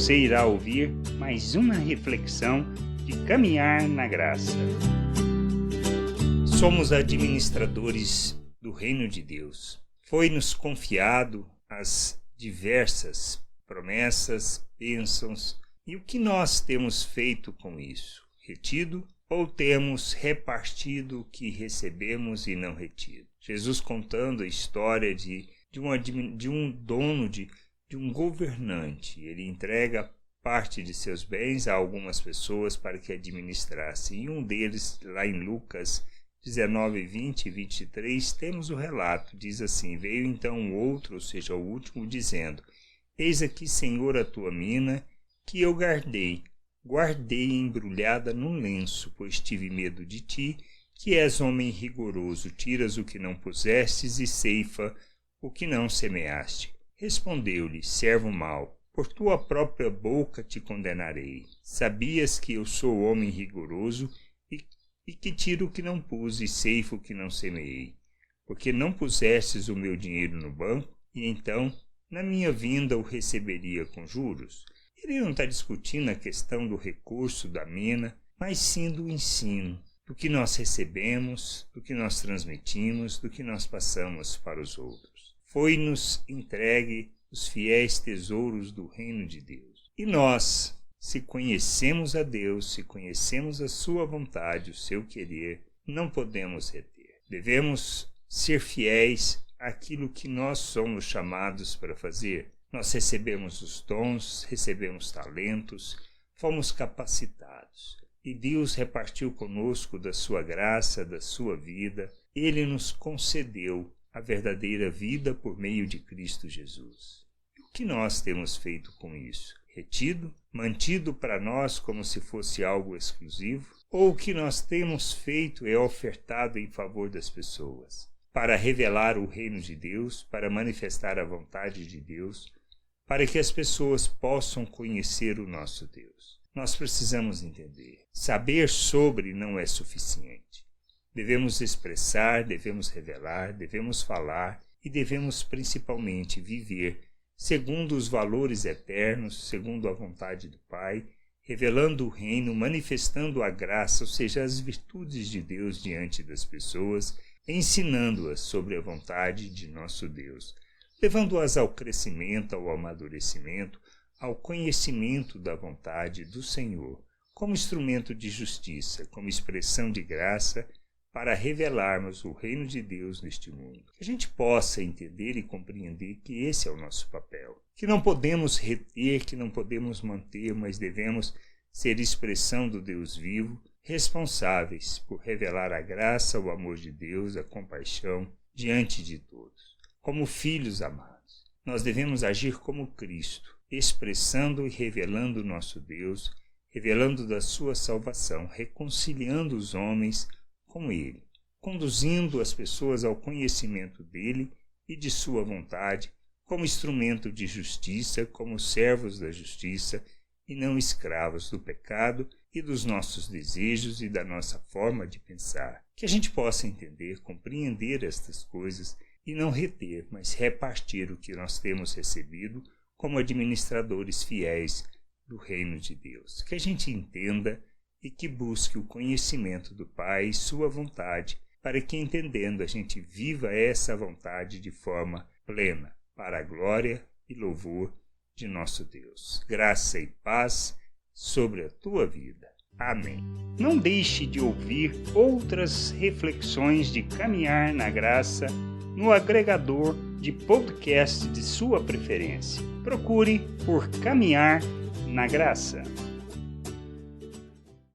você irá ouvir mais uma reflexão de caminhar na graça. Somos administradores do Reino de Deus. Foi-nos confiado as diversas promessas, bênçãos, e o que nós temos feito com isso? Retido ou temos repartido o que recebemos e não retido? Jesus contando a história de um dono, de um governante. Ele entrega parte de seus bens a algumas pessoas para que administrassem. E um deles, lá em Lucas 19, 20 e 23, temos o relato. Diz assim: veio então o outro, ou seja, o último, dizendo: eis aqui, Senhor, a tua mina, que eu guardei embrulhada num lenço, pois tive medo de ti, que és homem rigoroso, tiras o que não pusestes e ceifa o que não semeaste. Respondeu-lhe: servo mau, por tua própria boca te condenarei. Sabias que eu sou homem rigoroso e que tiro o que não pus e ceifo o que não semeei. Porque não pusestes o meu dinheiro no banco, e então, na minha vinda, o receberia com juros? Ele não está discutindo a questão do recurso da mina, mas sim do ensino, do que nós recebemos, do que nós transmitimos, do que nós passamos para os outros. Foi-nos entregue os fiéis tesouros do reino de Deus. E nós, se conhecemos a Deus, se conhecemos a sua vontade, o seu querer, não podemos reter. Devemos ser fiéis àquilo que nós somos chamados para fazer. Nós recebemos os dons, recebemos talentos, fomos capacitados. E Deus repartiu conosco da sua graça, da sua vida. Ele nos concedeu a verdadeira vida por meio de Cristo Jesus. E o que nós temos feito com isso? Retido? Mantido para nós como se fosse algo exclusivo? Ou o que nós temos feito é ofertado em favor das pessoas? Para revelar o reino de Deus, para manifestar a vontade de Deus, para que as pessoas possam conhecer o nosso Deus. Nós precisamos entender. Saber sobre não é suficiente. Devemos expressar, devemos revelar, devemos falar e devemos principalmente viver segundo os valores eternos, segundo a vontade do Pai, revelando o reino, manifestando a graça, ou seja, as virtudes de Deus diante das pessoas, ensinando-as sobre a vontade de nosso Deus, levando-as ao crescimento, ao amadurecimento, ao conhecimento da vontade do Senhor, como instrumento de justiça, como expressão de graça, para revelarmos o reino de Deus neste mundo. Que a gente possa entender e compreender que esse é o nosso papel, que não podemos reter, que não podemos manter, mas devemos ser expressão do Deus vivo, responsáveis por revelar a graça, o amor de Deus, a compaixão diante de todos. Como filhos amados, nós devemos agir como Cristo, expressando e revelando o nosso Deus, revelando da sua salvação, reconciliando os homens com Ele, conduzindo as pessoas ao conhecimento dEle e de sua vontade, como instrumento de justiça, como servos da justiça e não escravos do pecado e dos nossos desejos e da nossa forma de pensar. Que a gente possa entender, compreender estas coisas e não reter, mas repartir o que nós temos recebido como administradores fiéis do reino de Deus. Que a gente entenda e que busque o conhecimento do Pai e sua vontade, para que, entendendo, a gente viva essa vontade de forma plena, para a glória e louvor de nosso Deus. Graça e paz sobre a tua vida. Amém. Não deixe de ouvir outras reflexões de caminhar na graça no agregador de podcast de sua preferência. Procure por Caminhar na Graça.